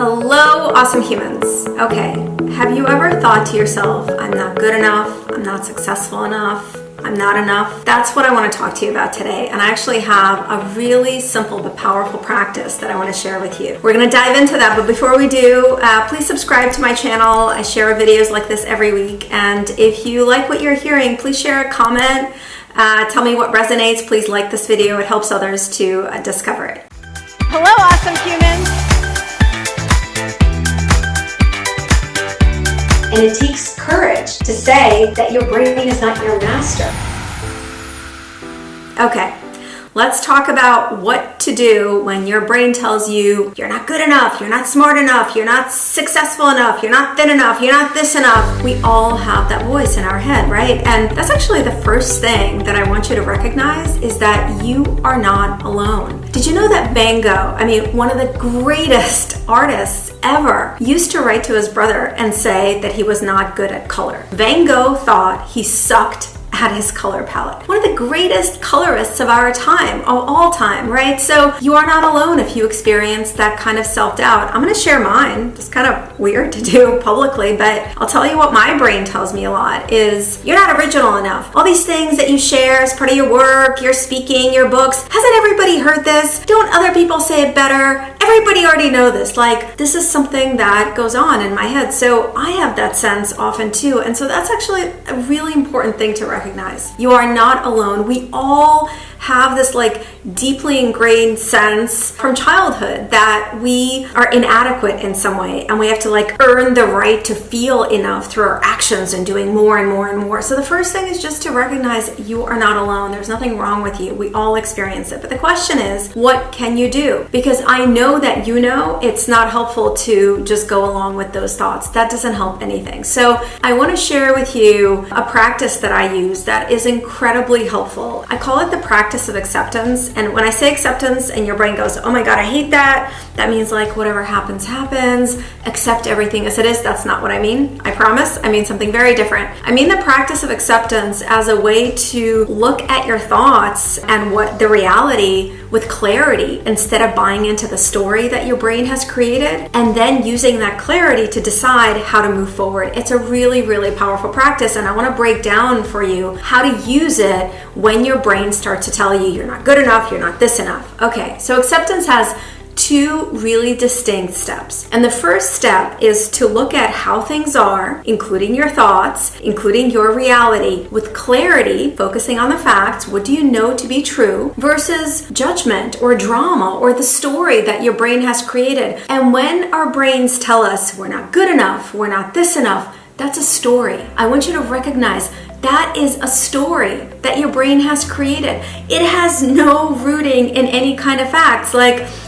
Hello, awesome humans. Okay, have you ever thought to yourself, I'm not good enough, I'm not successful enough, I'm not enough? That's what I want to talk to you about today. And I actually have a really simple but powerful practice that I want to share with you. We're going to dive into that, but before we do, please subscribe to my channel. I share videos like this every week. And if you like what you're hearing, please share a comment. Tell me what resonates. Please like this video. It helps others to discover it. Hello, awesome humans. And it takes courage to say that your brain is not your master. Okay, let's talk about what to do when your brain tells you you're not good enough, you're not smart enough, you're not successful enough, you're not thin enough, you're not this enough. We all have that voice in our head, right? And that's actually the first thing that I want you to recognize is that you are not alone. Did you know that Van Gogh, one of the greatest artists ever, used to write to his brother and say that he was not good at color? Van Gogh thought he sucked at his color palette. One of the greatest colorists of our time, of all time, right? So you are not alone if you experience that kind of self-doubt. I'm going to share mine. It's kind of weird to do publicly, but I'll tell you what my brain tells me a lot is you're not original enough. All these things that you share as part of your work, your speaking, your books, hasn't everybody heard this? Don't other people say it better? Everybody already know this. Like, this is something that goes on in my head. So I have that sense often too. And so that's actually a really important thing to recognize. You are not alone. We all have this deeply ingrained sense from childhood that we are inadequate in some way, and we have to earn the right to feel enough through our actions and doing more and more and more. So the first thing is just to recognize you are not alone. There's nothing wrong with you. We all experience it. But the question is, what can you do? Because I know that it's not helpful to just go along with those thoughts. That doesn't help anything. So I want to share with you a practice that I use that is incredibly helpful. I call it the practice of acceptance. And when I say acceptance and your brain goes, oh my God, I hate that, that means whatever happens, happens, accept everything as it is. That's not what I mean. I promise. I mean something very different. I mean the practice of acceptance as a way to look at your thoughts and what the reality with clarity instead of buying into the story that your brain has created and then using that clarity to decide how to move forward. It's a really, really powerful practice, and I want to break down for you how to use it when your brain starts to tell you you're not good enough, you're not this enough. Okay, so acceptance has two really distinct steps. And the first step is to look at how things are, including your thoughts, including your reality, with clarity, focusing on the facts. What do you know to be true versus judgment or drama or the story that your brain has created. And when our brains tell us we're not good enough, we're not this enough, that's a story. I want you to recognize that is a story that your brain has created. It has no rooting in any kind of facts.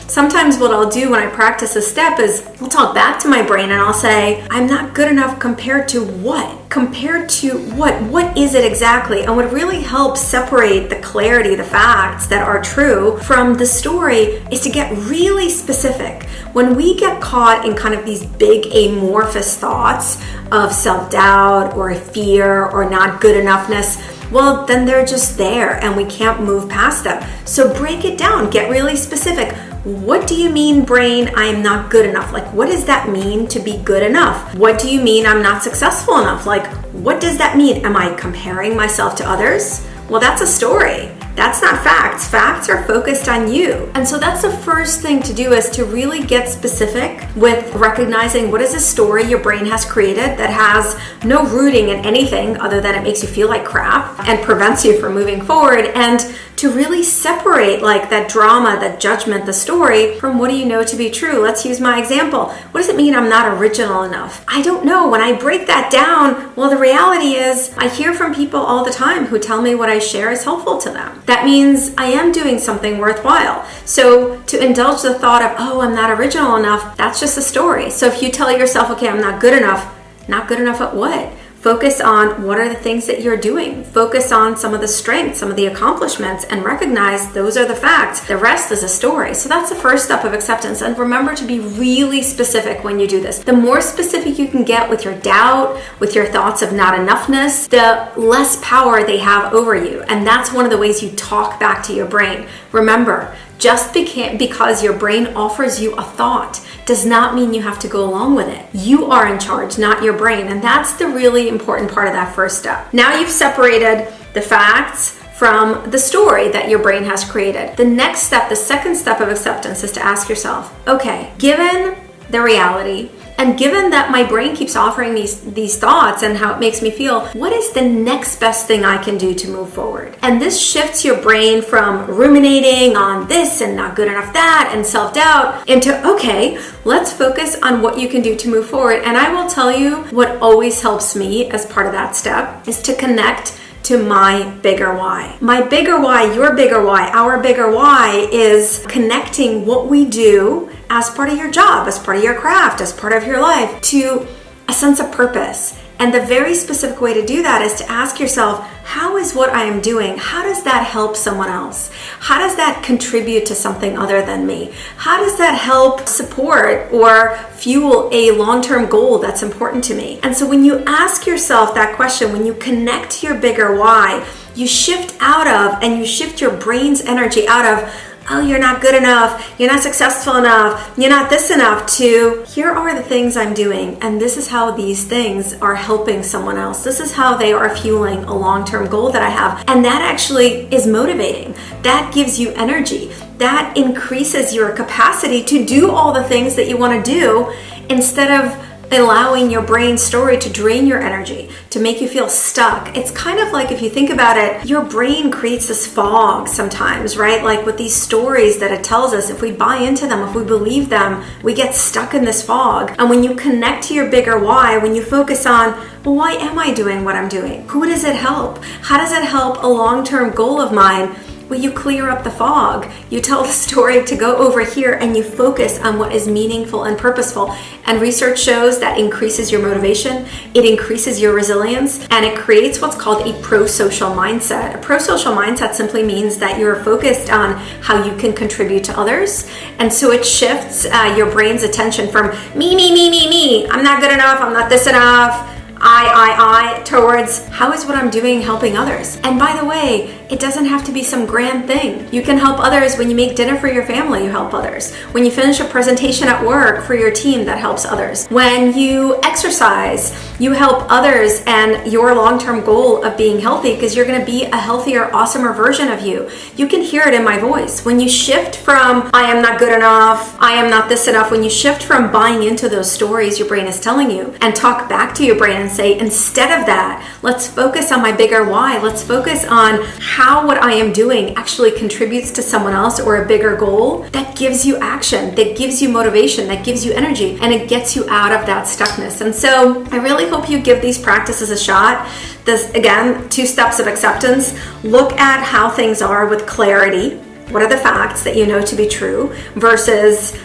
Sometimes what I'll do when I practice a step is I'll talk back to my brain and I'll say, I'm not good enough compared to what? Compared to what? What is it exactly? And what really helps separate the clarity, the facts that are true from the story is to get really specific. When we get caught in kind of these big amorphous thoughts of self-doubt or fear or not good enoughness, well, then they're just there and we can't move past them. So break it down, get really specific. What do you mean, brain, I am not good enough? What does that mean to be good enough? What do you mean I'm not successful enough? What does that mean? Am I comparing myself to others? Well, that's a story. That's not facts. Facts are focused on you. And so that's the first thing to do is to really get specific with recognizing what is a story your brain has created that has no rooting in anything other than it makes you feel like crap and prevents you from moving forward, and to really separate that drama, that judgment, the story from what do you know to be true. Let's use my example. What does it mean I'm not original enough? I don't know. When I break that down, well, the reality is I hear from people all the time who tell me what I share is helpful to them. That means I am doing something worthwhile. So to indulge the thought of, oh, I'm not original enough, that's just a story. So if you tell yourself, okay, I'm not good enough at what? Focus on what are the things that you're doing. Focus on some of the strengths, some of the accomplishments, and recognize those are the facts. The rest is a story. So that's the first step of acceptance. And remember to be really specific when you do this. The more specific you can get with your doubt, with your thoughts of not enoughness, the less power they have over you. And that's one of the ways you talk back to your brain. Remember, just because your brain offers you a thought does not mean you have to go along with it. You are in charge, not your brain. And that's the really important part of that first step. Now you've separated the facts from the story that your brain has created. The next step, the second step of acceptance, is to ask yourself, okay, given the reality, and given that my brain keeps offering these thoughts and how it makes me feel, what is the next best thing I can do to move forward? And this shifts your brain from ruminating on this and not good enough that and self-doubt into, okay, let's focus on what you can do to move forward. And I will tell you what always helps me as part of that step is to connect to my bigger why. My bigger why, your bigger why, our bigger why is connecting what we do as part of your job, as part of your craft, as part of your life to a sense of purpose. And the very specific way to do that is to ask yourself, how is what I am doing, how does that help someone else? How does that contribute to something other than me? How does that help support or fuel a long-term goal that's important to me? And so when you ask yourself that question, when you connect to your bigger why, you shift out of and you shift your brain's energy out of, oh, you're not good enough, you're not successful enough, you're not this enough, to here are the things I'm doing, and this is how these things are helping someone else. This is how they are fueling a long-term goal that I have. And that actually is motivating. That gives you energy. That increases your capacity to do all the things that you want to do instead of allowing your brain story to drain your energy, to make you feel stuck. It's kind of like, if you think about it, your brain creates this fog sometimes, right? Like with these stories that it tells us, if we buy into them, if we believe them, we get stuck in this fog. And when you connect to your bigger why, when you focus on, well, why am I doing what I'm doing? Who does it help? How does it help a long-term goal of mine? Well, you clear up the fog. You tell the story to go over here and you focus on what is meaningful and purposeful. And research shows that increases your motivation, it increases your resilience, and it creates what's called a pro-social mindset. A pro-social mindset simply means that you're focused on how you can contribute to others. And so it shifts your brain's attention from me, I'm not good enough, I'm not this enough, I, towards how is what I'm doing helping others. And by the way, it doesn't have to be some grand thing. You can help others when you make dinner for your family, you help others. When you finish a presentation at work for your team, that helps others. When you exercise, you help others and your long-term goal of being healthy, because you're gonna be a healthier, awesomer version of you. You can hear it in my voice. When you shift from, I am not good enough, I am not this enough, when you shift from buying into those stories your brain is telling you and talk back to your brain and say, instead of that, let's focus on my bigger why. Let's focus on how what I am doing actually contributes to someone else or a bigger goal. That gives you action, that gives you motivation, that gives you energy, and it gets you out of that stuckness. And so I really hope you give these practices a shot. This, again, 2 steps of acceptance. Look at how things are with clarity. What are the facts that you know to be true versus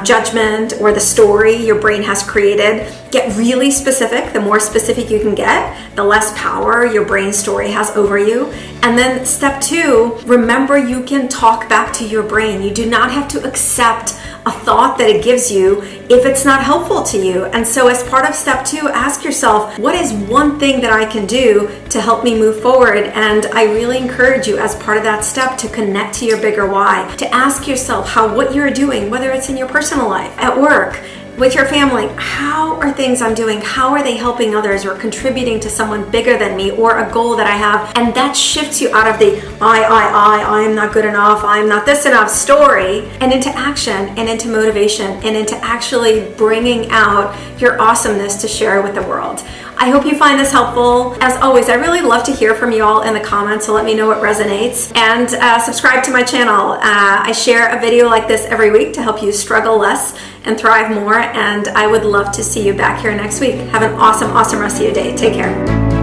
judgment or the story your brain has created? Get really specific. The more specific you can get, the less power your brain story has over you. And then step 2, remember you can talk back to your brain. You do not have to accept a thought that it gives you if it's not helpful to you. And so as part of step 2, ask yourself, what is one thing that I can do to help me move forward? And I really encourage you as part of that step to connect to your bigger why, to ask yourself how what you're doing, whether it's in your personal life, at work, with your family, how are things I'm doing, how are they helping others or contributing to someone bigger than me or a goal that I have? And that shifts you out of the I am not good enough, I am not this enough story, and into action and into motivation and into actually bringing out your awesomeness to share with the world. I hope you find this helpful. As always, I really love to hear from you all in the comments, so let me know what resonates. And subscribe to my channel. I share a video like this every week to help you struggle less and thrive more, and I would love to see you back here next week. Have an awesome, awesome rest of your day. Take care.